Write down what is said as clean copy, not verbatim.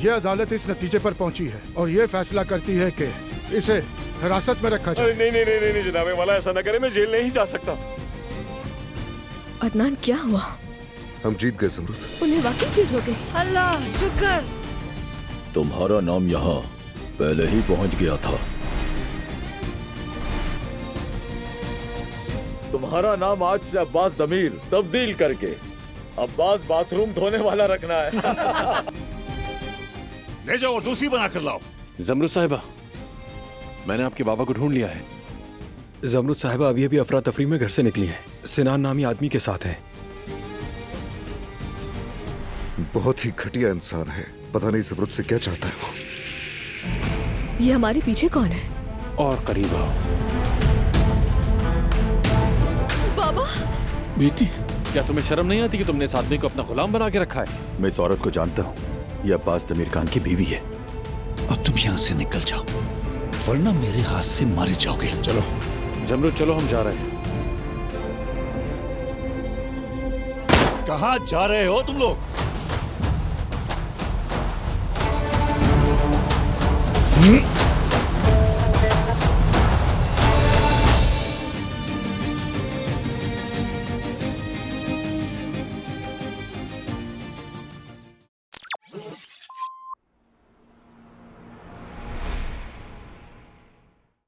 ये अदालत इस नतीजे पर पहुंची है और ये फैसला करती है कि इसे हिरासत में रखा जाए। नहीं नहीं नहीं नहीं जनाबे वाला, ऐसा ना करे, मैं जेल नहीं जा सकता। अदनान क्या हुआ? हम जीत गए ज़मरुद। उन्हें वाकई जीत हो गई। अल्लाह शुक्र। तुम्हारा नाम यहाँ पहले ही पहुंच गया था। तुम्हारा नाम आज से अब्बास दमीर तब्दील करके अब्बास बाथरूम धोने वाला रखना है। ले जाओ और दूसरी बना कर लाओ। ज़मरुद साहिबा, मैंने आपके बाबा को ढूंढ लिया है। ज़मरुद साहिबा अभी अभी अफरा तफरी में घर से निकली हैं। सिनान नामी आदमी के साथ हैं। बहुत ही घटिया इंसान है, पता नहीं ज़मरुद से क्या चाहता है वो। ये हमारे पीछे कौन है? और करीब आओ। बाबा! बेटी, क्या तुम्हें शर्म नहीं आती कि तुमने इस आदमी को अपना गुलाम बना के रखा है? मैं इस औरत को जानता हूँ, ये अब्बास दमीर खान की बीवी है। अब तुम यहाँ से निकल जाओ, वरना मेरे हाथ से मारे जाओगे। चलो ज़मरुद, चलो हम जा रहे हैं। कहाँ जा रहे हो तुम लोग? हम्म।